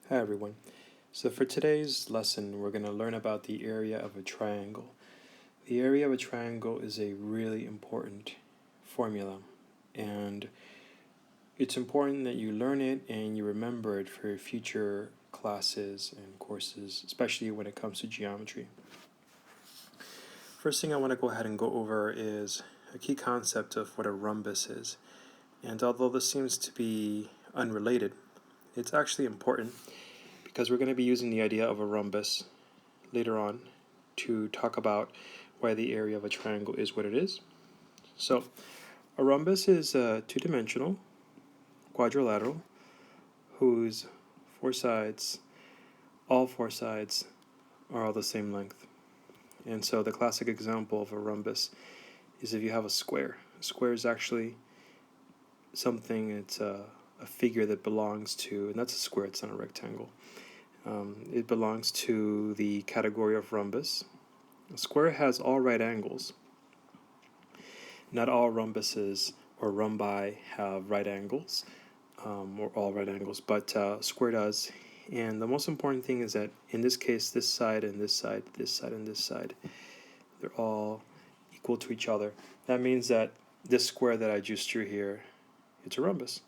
Hi everyone. So for today's lesson, we're going to learn about the area of a triangle. The area of a triangle is a really important formula, and it's important that you learn it and you remember it for future classes and courses, especially when it comes to geometry. First thing I want to go ahead and go over is a key concept of what a rhombus is. And although this seems to be unrelated, it's actually important because we're going to be using the idea of a rhombus later on to talk about why the area of a triangle is what it is. So, a rhombus is a two-dimensional quadrilateral whose all four sides, are all the same length. And so the classic example of a rhombus is if you have a square. A square is actually something, it's a figure that belongs to, and that's a square, it's not a rectangle. It belongs to the category of rhombus. A square has all right angles. Not all rhombuses or rhombi have right angles, or all right angles, but square does. And the most important thing is that in this case, this side and this side, this side and this side, they're all equal to each other. That means that this square that I just drew here, it's a rhombus.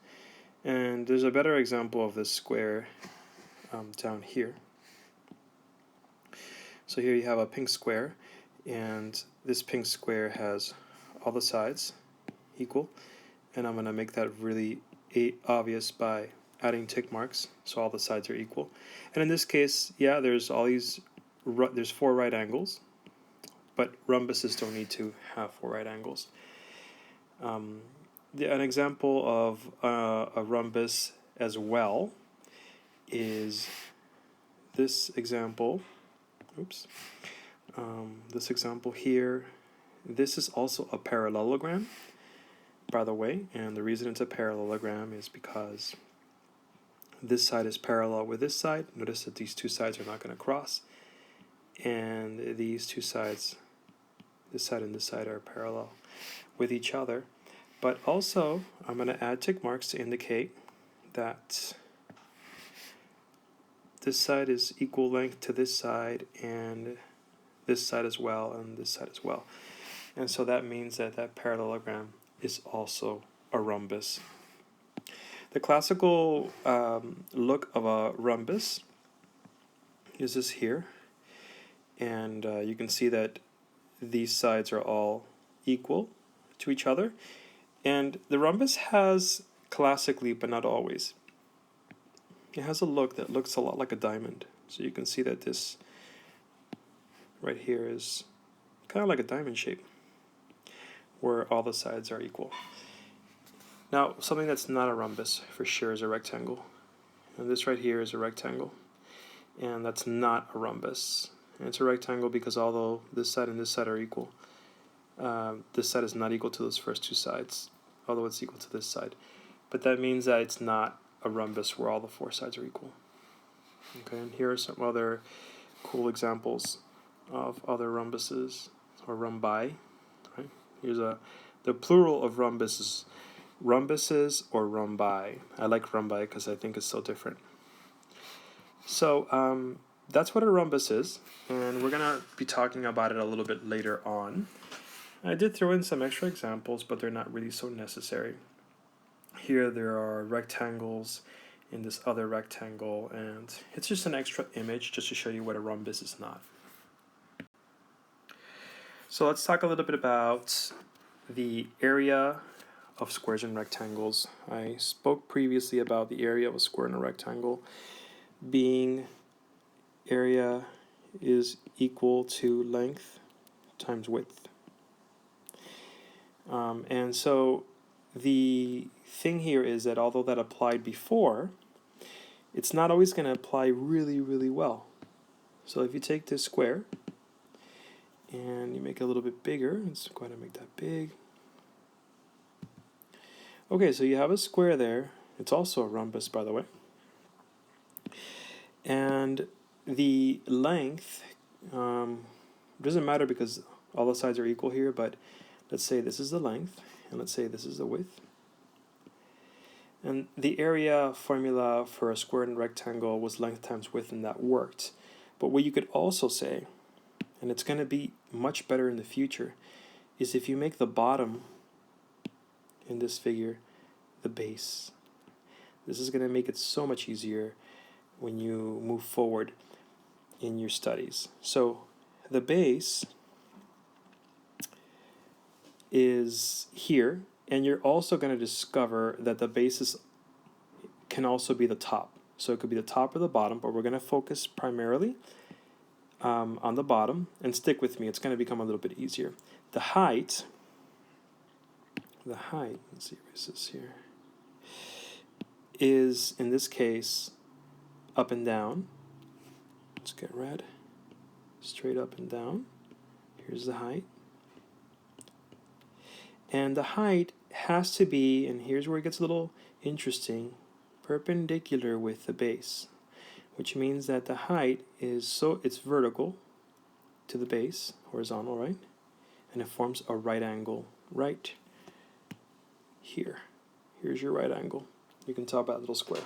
And there's a better example of this square down here. So here you have a pink square, and this pink square has all the sides equal, and I'm going to make that really obvious by adding tick marks so all the sides are equal. And in this case, yeah, there's four right angles, but rhombuses don't need to have four right angles. An example of a rhombus as well is this example. This example here. This is also a parallelogram, by the way, and the reason it's a parallelogram is because this side is parallel with this side. Notice that these two sides are not going to cross, and these two sides, this side and this side, are parallel with each other. But also, I'm going to add tick marks to indicate that this side is equal length to this side, and this side as well, and this side as well. And so that means that that parallelogram is also a rhombus. The classical look of a rhombus is this here, and you can see that these sides are all equal to each other, and the rhombus has, classically but not always, it has a look that looks a lot like a diamond. So you can see that this right here is kind of like a diamond shape where all the sides are equal. Now, something that's not a rhombus for sure is a rectangle. And this right here is a rectangle. And that's not a rhombus. And it's a rectangle because although this side and this side are equal, this side is not equal to those first two sides, although it's equal to this side. But that means that it's not a rhombus where all the four sides are equal. Okay, and here are some other cool examples of other rhombuses, or rhombi. Right? Here's the plural of rhombuses or rhombi. I like rhombi because I think it's so different. So that's what a rhombus is, and we're going to be talking about it a little bit later on. I did throw in some extra examples, but they're not really so necessary. Here there are rectangles in this other rectangle, and it's just an extra image just to show you what a rhombus is not. So let's talk a little bit about the area of squares and rectangles. I spoke previously about the area of a square and a rectangle being area is equal to length times width. And so the thing here is that although that applied before, it's not always going to apply really, really well. So if you take this square and you make it a little bit bigger, let's go ahead and make that big. Okay, so you have a square there. It's also a rhombus, by the way. And the length doesn't matter because all the sides are equal here, but let's say this is the length, and let's say this is the width. And the area formula for a square and rectangle was length times width, and that worked. But what you could also say, and it's going to be much better in the future, is if you make the bottom in this figure the base. This is going to make it so much easier when you move forward in your studies. So the base is here, and you're also going to discover that the bases can also be the top. So it could be the top or the bottom, but we're going to focus primarily on the bottom, and stick with me, it's going to become a little bit easier. The height, let's see, where is this here, is in this case up and down. Let's get red. Straight up and down. Here's the height. And the height has to be, and here's where it gets a little interesting, perpendicular with the base, which means that the height is it's vertical to the base, horizontal, right? And it forms a right angle right here. Here's your right angle. You can tell by that little square.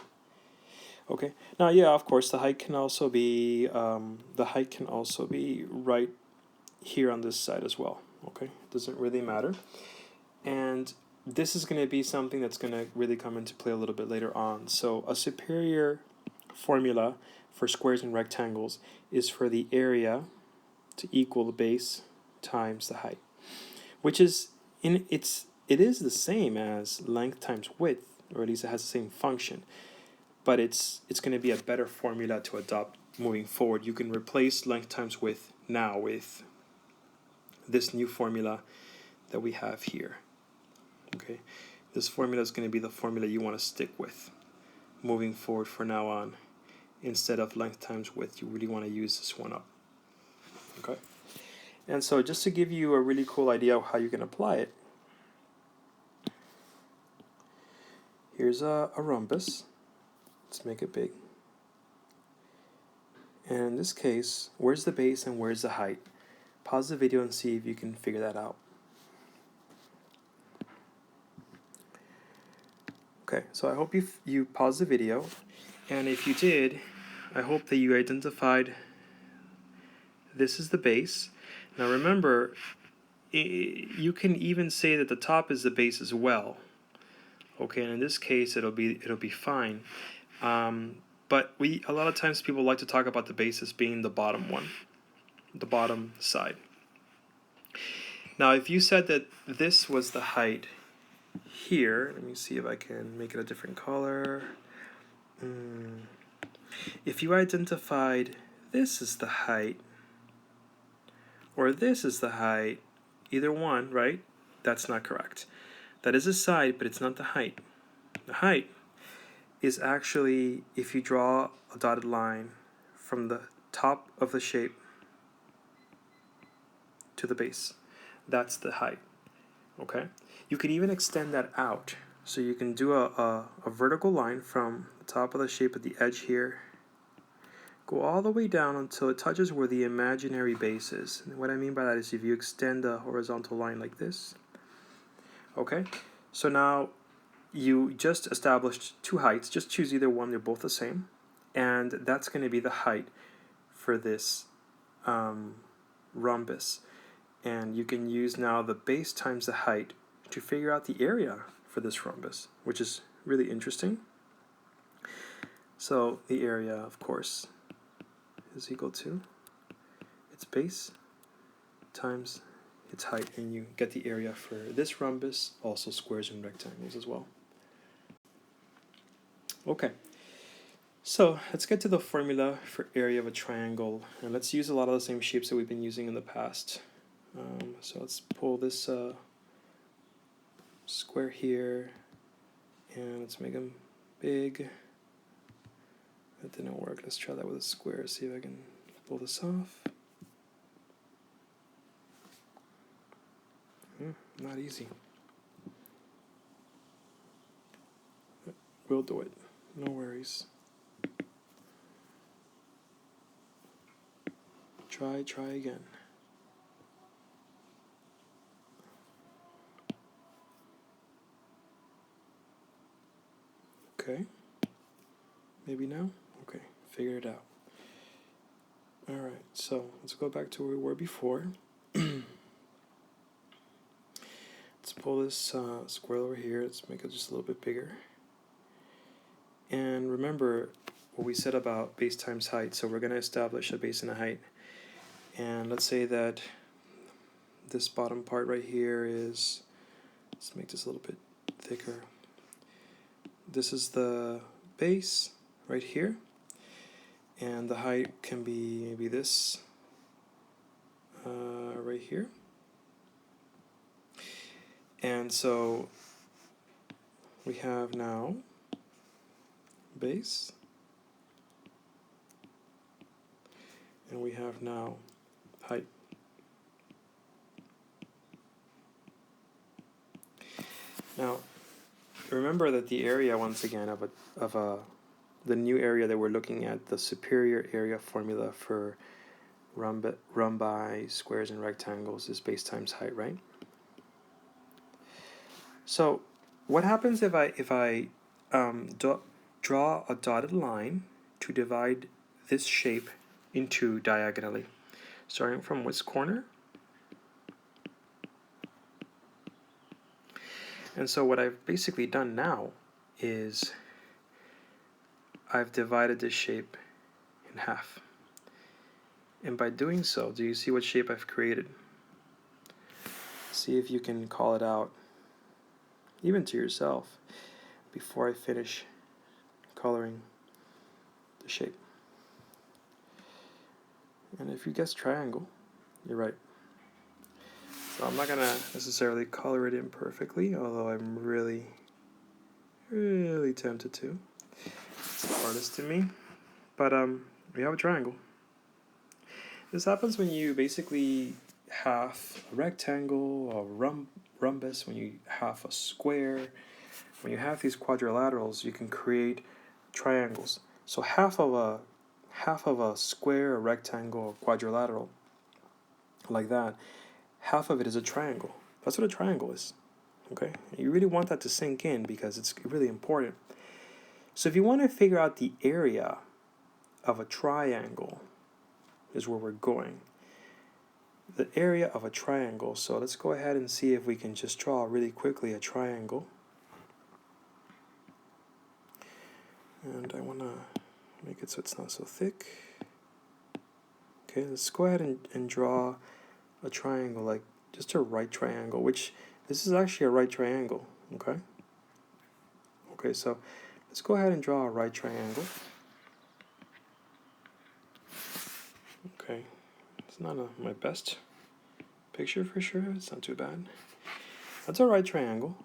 Okay. Now, yeah, of course, the height can also be right here on this side as well. Okay, doesn't really matter. And this is going to be something that's going to really come into play a little bit later on. So a superior formula for squares and rectangles is for the area to equal the base times the height, which is it is the same as length times width, or at least it has the same function, but it's going to be a better formula to adopt moving forward. You can replace length times width now with this new formula that we have here. Okay, this formula is going to be the formula you want to stick with moving forward for now on. Instead of length times width, you really want to use this one up. Okay, and so just to give you a really cool idea of how you can apply it, here's a rhombus. Let's make it big. And in this case, where's the base and where's the height? Pause the video and see if you can figure that out. Okay, so I hope you paused the video, and if you did, I hope that you identified this is the base. Now remember, you can even say that the top is the base as well. Okay, and in this case, it'll be fine. But a lot of times people like to talk about the base as being the bottom one, the bottom side. Now, if you said that this was the height here, let me see if I can make it a different color. If you identified this is the height, or this is the height, either one, right? That's not correct. That is a side, but it's not the height. The height is actually if you draw a dotted line from the top of the shape to the base. That's the height. Okay? You can even extend that out. So you can do a vertical line from the top of the shape at the edge here, go all the way down until it touches where the imaginary base is. And what I mean by that is if you extend a horizontal line like this. Okay? So now you just established two heights. Just choose either one. They're both the same. And that's going to be the height for this rhombus. And you can use now the base times the height to figure out the area for this rhombus, which is really interesting. So the area, of course, is equal to its base times its height, and you get the area for this rhombus, also squares and rectangles as well. Okay, so let's get to the formula for area of a triangle, and let's use a lot of the same shapes that we've been using in the past. So let's pull this square here, and let's make them big. That didn't work. Let's try that with a square, see if I can pull this off. Not easy. We'll do it. No worries. Try again. Okay. Maybe now? Okay, figure it out. Alright, so let's go back to where we were before. Let's pull this square over here. Let's make it just a little bit bigger. And remember what we said about base times height. So we're going to establish a base and a height. And let's say that this bottom part right here is, let's make this a little bit thicker. This is the base right here. And the height can be maybe this right here. And so we have now base, and we have now height. Now, remember that the area, once again, the new area that we're looking at, the superior area formula for rhombi, squares, and rectangles is base times height, right? So, what happens if I draw a dotted line to divide this shape into diagonally, starting from which corner? And so what I've basically done now is I've divided this shape in half. And by doing so, do you see what shape I've created? See if you can call it out, even to yourself, before I finish coloring the shape. And if you guess triangle, you're right. So I'm not going to necessarily color it in perfectly, although I'm really, really tempted to. It's the artist in me. But we have a triangle. This happens when you basically half a rectangle, a rhombus, when you half a square. When you have these quadrilaterals, you can create triangles. So half of a square, a rectangle, a quadrilateral, like that, half of it is a triangle. That's what a triangle is. Okay? You really want that to sink in because it's really important. So if you want to figure out the area of a triangle, is where we're going. The area of a triangle. So let's go ahead and see if we can just draw really quickly a triangle. And I want to make it so it's not so thick. Okay, let's go ahead and draw a triangle, like just a right triangle, which this is actually a right triangle. Okay. Okay, so let's go ahead and draw a right triangle. Okay, it's not my best picture for sure. It's not too bad. That's a right triangle.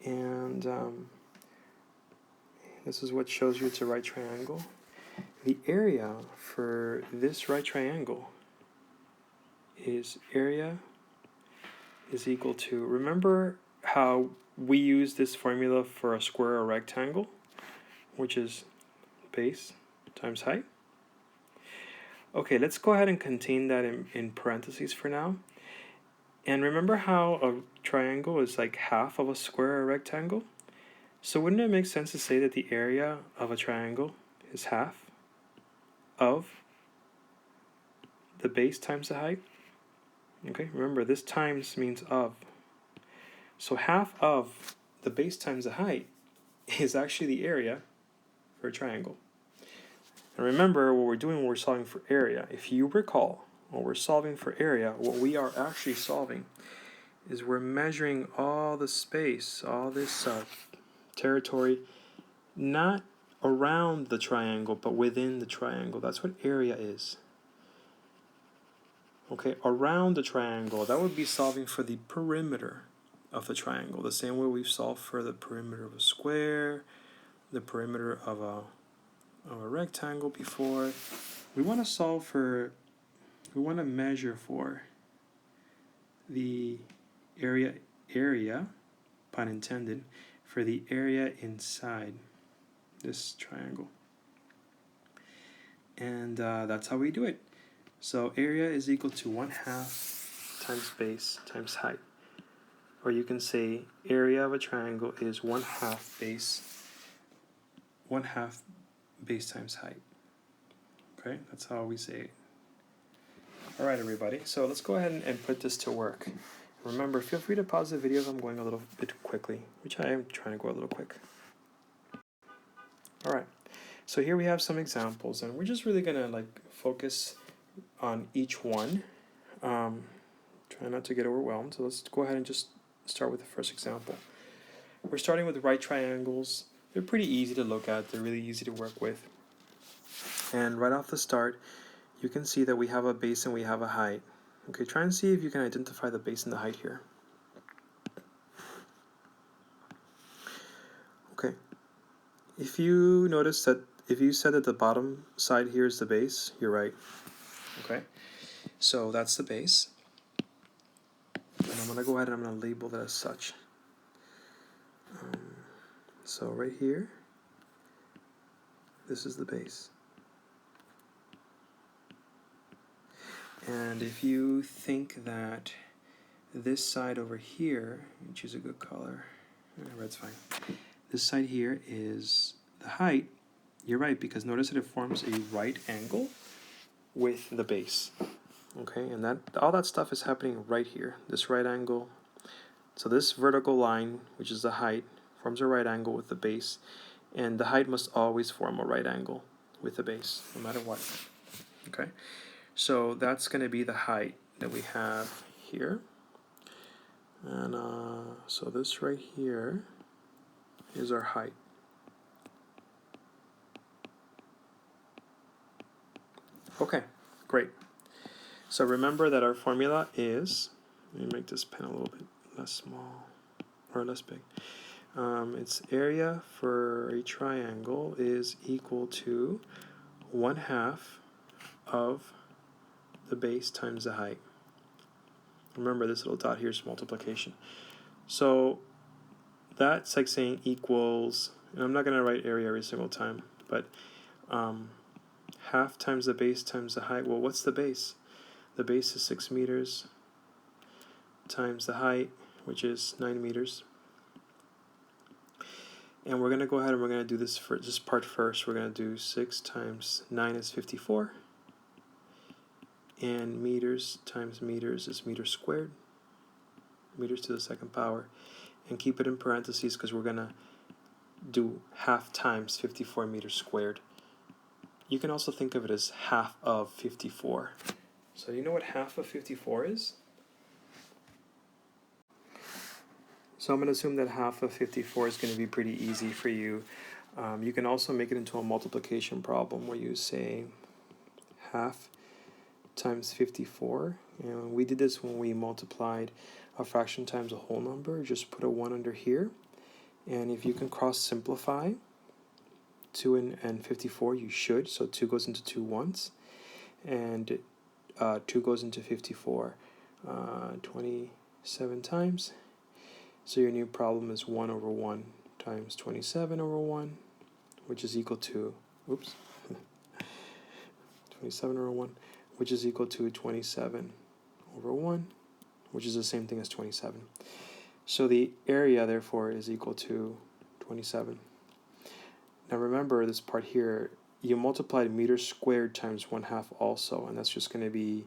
And this is what shows you it's a right triangle. The area for this right triangle is area is equal to, remember how we use this formula for a square or rectangle, which is base times height? Okay, let's go ahead and contain that in parentheses for now. And remember how a triangle is like half of a square or rectangle? So wouldn't it make sense to say that the area of a triangle is half of the base times the height? Okay, remember this times means of. So half of the base times the height is actually the area for a triangle. And remember what we're doing when we're solving for area. If you recall, when we're solving for area, what we are actually solving is we're measuring all the space, all this territory, not around the triangle, but within the triangle. That's what area is. Okay, around the triangle, that would be solving for the perimeter of the triangle, the same way we've solved for the perimeter of a square, the perimeter of a rectangle before. We want to measure for the area, pun intended, for the area inside this triangle. And that's how we do it. So area is equal to 1/2 times base times height. or you can say area of a triangle is 1/2 base, 1/2 base times height. Okay, that's how we say it. All right, everybody, so let's go ahead and put this to work. Remember, feel free to pause the video if I'm going a little bit quickly, which I am trying to go a little quick. All right, so here we have some examples, and we're just really gonna like focus on each one. Try not to get overwhelmed. So let's go ahead and just start with the first example. We're starting with right triangles. They're pretty easy to look at. They're really easy to work with. And right off the start, you can see that we have a base and we have a height. Okay, try and see if you can identify the base and the height here. Okay, if you notice that, if you said that the bottom side here is the base, you're right. Okay, so that's the base. And I'm gonna go ahead and I'm gonna label that as such. So right here, this is the base. And if you think that this side over here, choose a good color, red's fine. This side here is the height, you're right, because notice that it forms a right angle with the base. Okay, and that all that stuff is happening right here, this right angle. So this vertical line, which is the height, forms a right angle with the base, and the height must always form a right angle with the base, no matter what. Okay, so that's going to be the height that we have here. And so this right here is our height. Okay, great. So remember that our formula is, let me make this pen a little bit less small, or less big. Its area for a triangle is equal to 1/2 of the base times the height. Remember, this little dot here is multiplication. So that's like saying equals, and I'm not going to write area every single time, but 1/2 times the base times the height. Well, what's the base? The base is 6 meters times the height, which is 9 meters. And we're going to go ahead and we're going to do this for this part first. We're going to do 6 times 9 is 54. And meters times meters is meters squared. Meters to the second power. And keep it in parentheses because we're going to do 1/2 times 54 meters squared. You can also think of it as 1/2 of 54. So you know what 1/2 of 54 is? So I'm going to assume that 1/2 of 54 is going to be pretty easy for you. You can also make it into a multiplication problem where you say 1/2 times 54. And we did this when we multiplied a fraction times a whole number. Just put a 1 under here. And if you can cross simplify 2 and 54, you should. So 2 goes into 2 once. And 2 goes into 54 27 times. So your new problem is 1 over 1 times 27 over 1, which is equal to, 27 over 1, which is equal to 27 over 1, which is the same thing as 27. So the area, therefore, is equal to 27. Now remember this part here, you multiplied meters squared times 1/2 also, and that's just going to be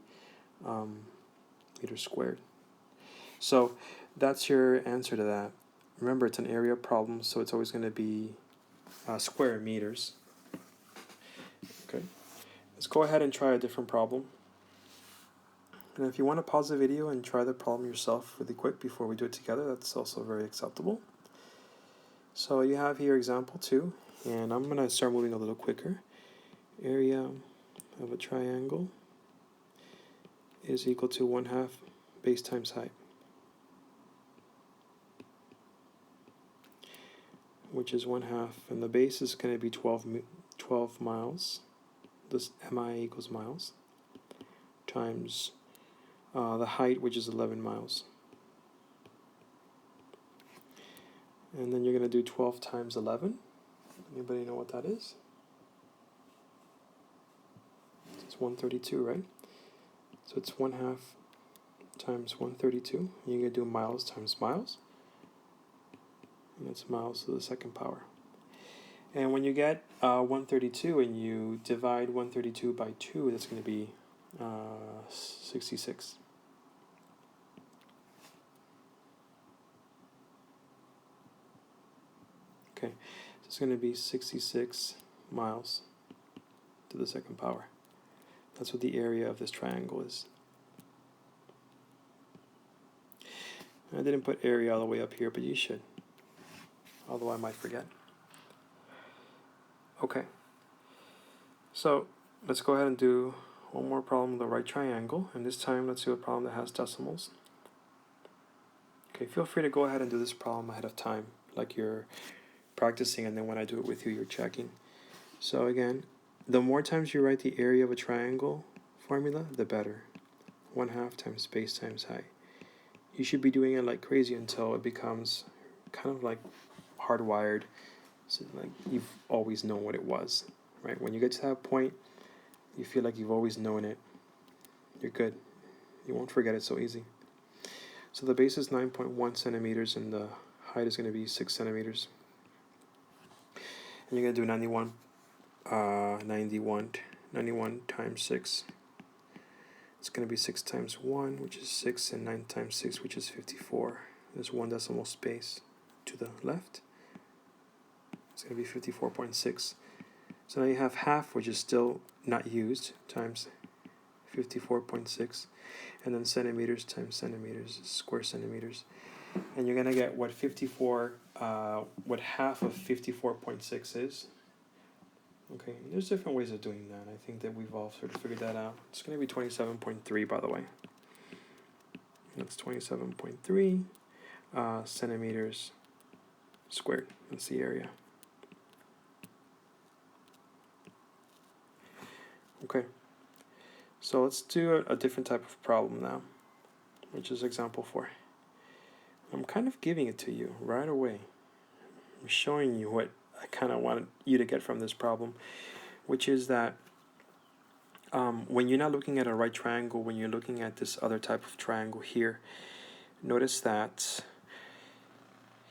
meters squared. So that's your answer to that. Remember, it's an area problem, so it's always going to be square meters. Okay, let's go ahead and try a different problem. And if you want to pause the video and try the problem yourself really quick before we do it together, that's also very acceptable. So you have here example 2, and I'm going to start moving a little quicker. Area of a triangle is equal to 1/2 base times height, which is 1/2, and the base is going to be 12 miles. This mi equals miles, times the height, which is 11 miles. And then you're going to do 12 times 11. Anybody know what that is? It's 132, right? So it's 1/2 times 132. You're going to do miles times miles. And that's miles to the second power. And when you get 132 and you divide 132 by 2, that's going to be 66. Okay, so it's going to be 66 miles to the second power. That's what the area of this triangle is. I didn't put area all the way up here, but you should, although I might forget. Okay, so let's go ahead and do one more problem with the right triangle, and this time let's do a problem that has decimals. Okay, feel free to go ahead and do this problem ahead of time, like you're practicing, and then when I do it with you, you're checking. So again, the more times you write the area of a triangle formula, the better. 1/2 times base times height. You should be doing it like crazy until it becomes kind of like hardwired. So like you've always known what it was, right? When you get to that point, you feel like you've always known it. You're good. You won't forget it so easy. So the base is 9.1 centimeters and the height is going to be 6 centimeters. And you're going to do 91 times 6. It's going to be 6 times 1, which is 6, and 9 times 6, which is 54. There's one decimal space to the left. It's going to be 54.6. So now you have half, which is still not used, times 54.6. And then centimeters times centimeters, square centimeters. And you're going to get what what half of 54.6 is. Okay, there's different ways of doing that. I think that we've all sort of figured that out. It's going to be 27.3, by the way. That's 27.3 centimeters squared. That's the area. Okay, so let's do a different type of problem now, which is example 4. I'm kind of giving it to you right away. I'm showing you what I kind of wanted you to get from this problem, which is that when you're not looking at a right triangle, when you're looking at this other type of triangle here, notice that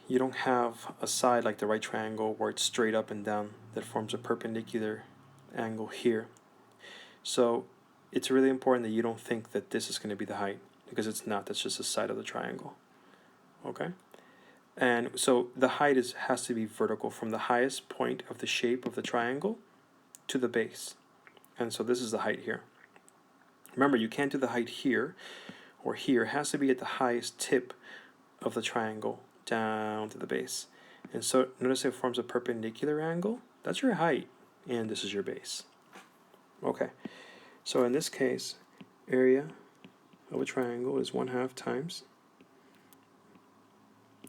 you don't have a side like the right triangle where it's straight up and down that forms a perpendicular angle here. So it's really important that you don't think that this is going to be the height, because it's not. That's just the side of the triangle. Okay? And so the height has to be vertical from the highest point of the shape of the triangle to the base. And so this is the height here. Remember, you can't do the height here or here. It has to be at the highest tip of the triangle down to the base. And so notice it forms a perpendicular angle. That's your height, and this is your base. Okay, so in this case, area of a triangle is 1/2 times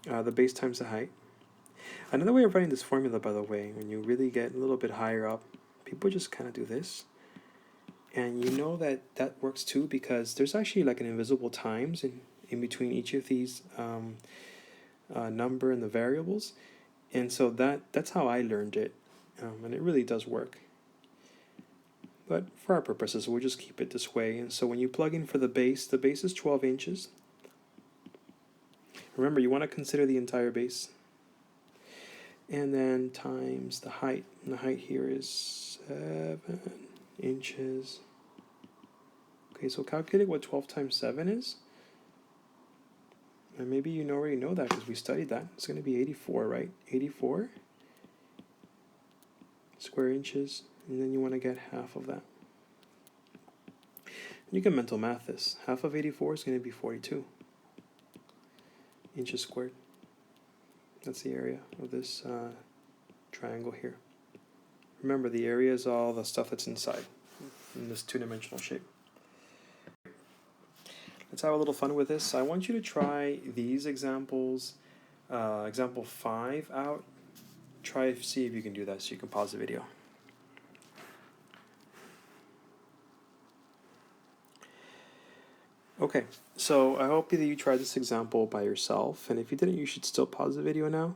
the base times the height. Another way of writing this formula, by the way, when you really get a little bit higher up, people just kind of do this. And you know that that works too, because there's actually like an invisible times in between each of these number and the variables. And so that's how I learned it. And it really does work. But for our purposes, we'll just keep it this way. And so when you plug in for the base is 12 inches. Remember, you want to consider the entire base. And then times the height. And the height here is 7 inches. Okay, so calculate what 12 times 7 is. And maybe you already know that because we studied that. It's going to be 84, right? 84 square inches. And then you want to get half of that. You can mental math this. Half of 84 is going to be 42 inches squared. That's the area of this triangle here. Remember, the area is all the stuff that's inside in this two-dimensional shape. Let's have a little fun with this. I want you to try these examples, example 5 out. Try to see if you can do that, so you can pause the video. Okay, so I hope that you tried this example by yourself, and if you didn't, you should still pause the video now.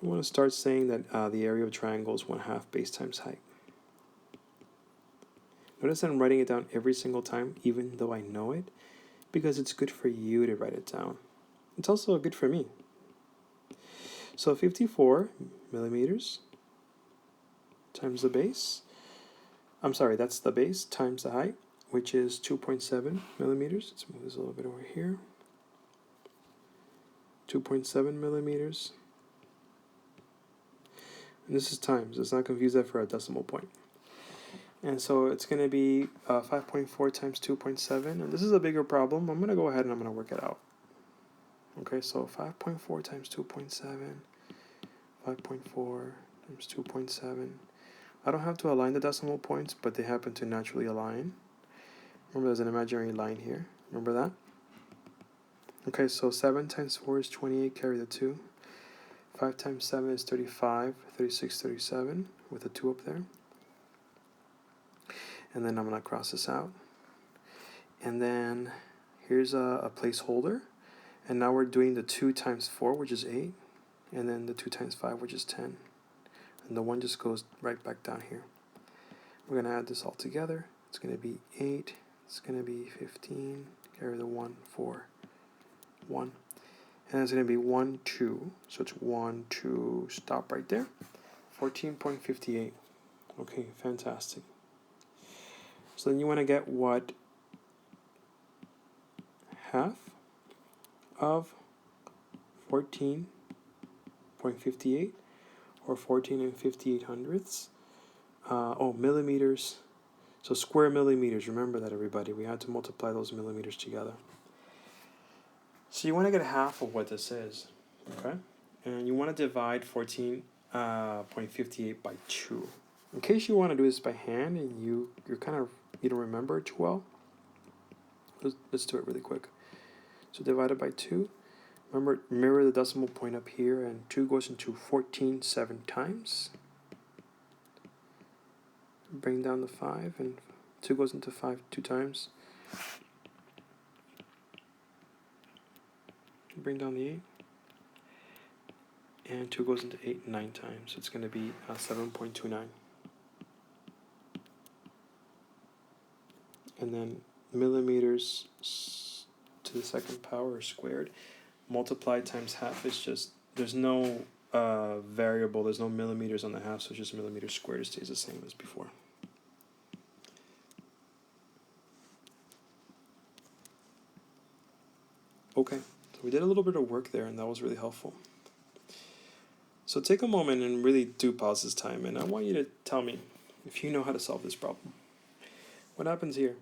You want to start saying that the area of a triangle is 1/2 base times height. Notice I'm writing it down every single time, even though I know it, because it's good for you to write it down. It's also good for me. So 54 millimeters times the base. I'm sorry, that's the base times the height, which is 2.7 millimeters. Let's move this a little bit over here. 2.7 millimeters. And this is times. Let's not confuse that for a decimal point. And so it's going to be 5.4 times 2.7. And this is a bigger problem. I'm going to go ahead and I'm going to work it out. Okay, so 5.4 times 2.7. 5.4 times 2.7. I don't have to align the decimal points, but they happen to naturally align. Remember, there's an imaginary line here. Remember that? Okay, so 7 times 4 is 28, carry the 2. 5 times 7 is 35, 36, 37, with a 2 up there. And then I'm going to cross this out. And then here's a placeholder. And now we're doing the 2 times 4, which is 8. And then the 2 times 5, which is 10. And the 1 just goes right back down here. We're going to add this all together. It's going to be 8. It's going to be 15. Carry the 1, 4, 1. And it's going to be 1, 2. So it's 1, 2, stop right there. 14.58. Okay, fantastic. So then you want to get what half of 14.58 or 14 and 58 hundredths. Millimeters. So square millimeters. Remember that, everybody. We had to multiply those millimeters together. So you want to get half of what this is, okay? And you want to divide 14.58 by 2. In case you want to do this by hand and you don't remember it too well, let's do it really quick. So divide it by 2. Remember, mirror the decimal point up here, and 2 goes into 14 7 times. Bring down the 5, and 2 goes into 5 2 times. Bring down the 8. And 2 goes into 8 9 times. So it's going to be 7.29. And then millimeters to the second power squared. Multiply times half is just, there's no variable, there's no millimeters on the half, so it's just millimeters squared. It stays the same as before. Okay, so we did a little bit of work there, and that was really helpful. So take a moment and really do pause this time, and I want you to tell me if you know how to solve this problem. What happens here?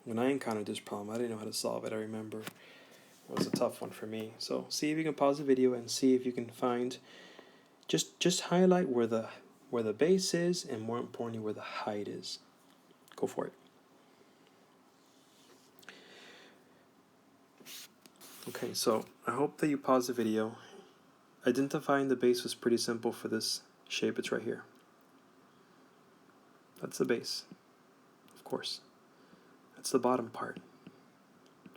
When I encountered this problem, I didn't know how to solve it. I remember it was a tough one for me. So see if you can pause the video and see if you can find, just highlight where the base is, and more importantly where the height is. Go for it. Okay, so I hope that you pause the video. Identifying the base was pretty simple for this shape. It's right here. That's the base, of course. That's the bottom part.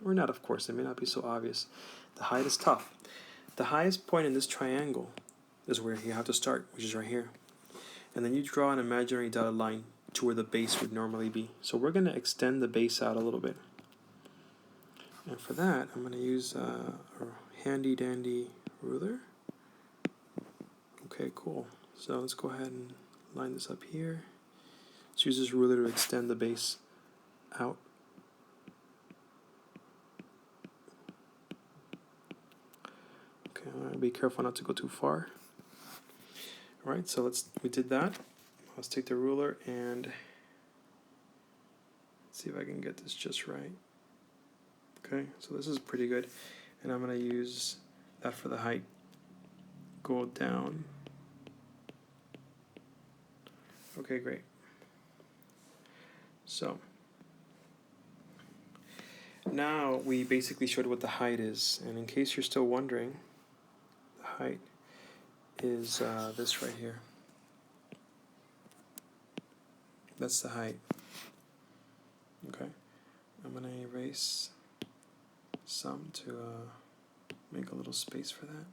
Or not, of course, it may not be so obvious. The height is tough. The highest point in this triangle is where you have to start, which is right here. And then you draw an imaginary dotted line to where the base would normally be. So we're going to extend the base out a little bit. And for that, I'm going to use a handy dandy ruler. Okay, cool. So let's go ahead and line this up here. Let's use this ruler to extend the base out. Okay, all right, be careful not to go too far. All right, so we did that. Let's take the ruler and see if I can get this just right. Okay, so this is pretty good. And I'm going to use that for the height. Go down. Okay, great. So now we basically showed what the height is. And in case you're still wondering, the height is this right here. That's the height. Okay, I'm going to erase some to make a little space for that.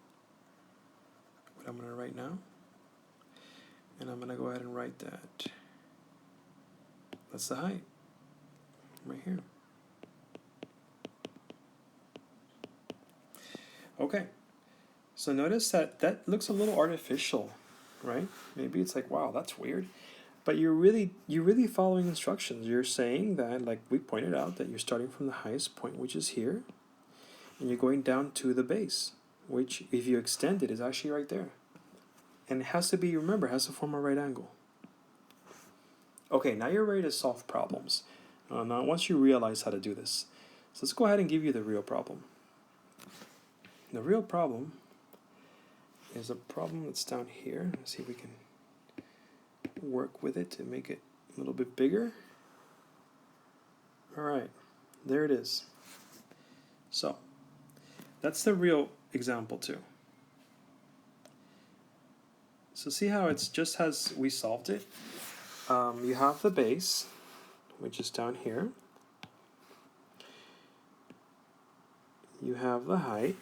What I'm going to write now. And I'm going to go ahead and write that That's the height, right here. Okay, so notice that that looks a little artificial, right? Maybe it's like, wow, that's weird. But you're really following instructions. You're saying that, like we pointed out, that you're starting from the highest point, which is here, and you're going down to the base, which if you extend it is actually right there. And it has to be, remember, it has to form a right angle. Okay, now you're ready to solve problems. Now once you realize how to do this, so let's go ahead and give you the real problem. The real problem is a problem that's down here. Let's see if we can work with it to make it a little bit bigger. All right, there it is. So that's the real example too. So see how it's just as we solved it. You have the base, which is down here. You have the height,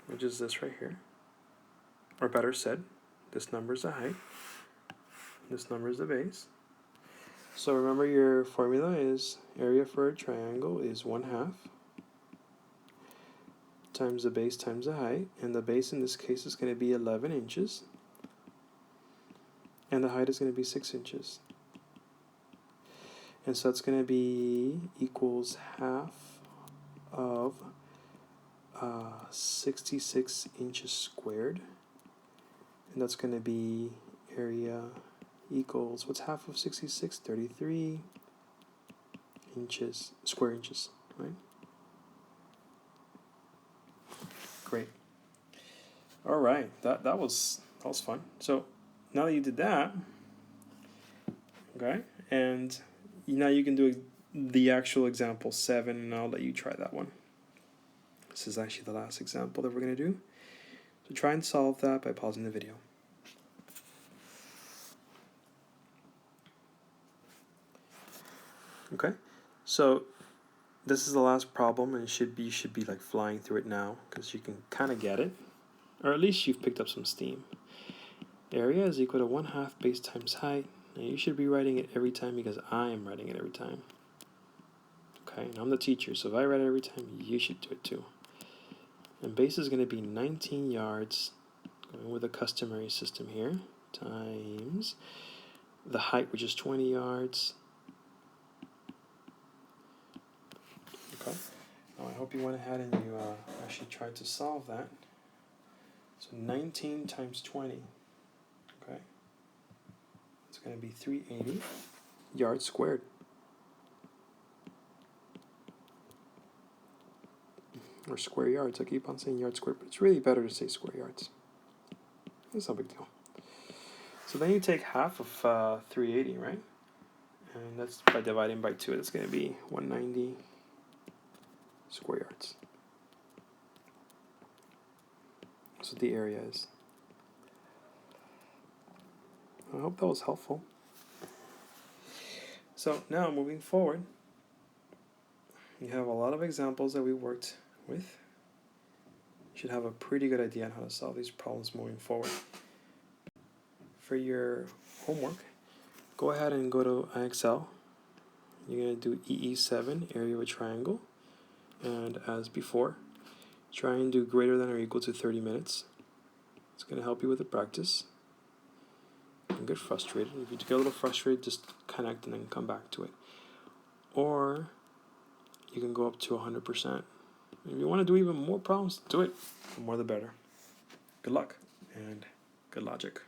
which is this right here. Or better said, this number is the height. This number is the base. So remember, your formula is area for a triangle is 1/2 times the base times the height. And the base in this case is going to be 11 inches. And the height is going to be 6 inches. And so that's going to be equals half of 66 inches squared. And that's going to be area equals, what's half of 66? 33 inches, square inches, right? Great. All right, that was fun. So now that you did that, okay, and now you can do the actual example 7, and I'll let you try that one. This is actually the last example that we're going to do. So try and solve that by pausing the video. Okay, so this is the last problem, and you should be like flying through it now because you can kind of get it, or at least you've picked up some steam. Area is equal to 1/2 base times height. Now you should be writing it every time because I am writing it every time. Okay, and I'm the teacher, so if I write it every time, you should do it too. And base is going to be 19 yards, going with a customary system here, times the height, which is 20 yards. Okay. Now I hope you went ahead and you actually tried to solve that. So 19 times 20. Okay. It's going to be 380 yards squared. Or square yards. I keep on saying yards squared, but it's really better to say square yards. It's no big deal. So then you take half of 380, right? And that's by dividing by 2. That's going to be 190 square yards. That's what the area is. I hope that was helpful. So now moving forward, you have a lot of examples that we worked with. You should have a pretty good idea on how to solve these problems moving forward. For your homework, go ahead and go to IXL. You're going to do EE7, area of a triangle. And as before, try and do greater than or equal to 30 minutes. It's going to help you with the practice. Don't get frustrated. If you get a little frustrated, just connect and then come back to it. Or you can go up to 100%. If you want to do even more problems, do it. The more the better. Good luck and good logic.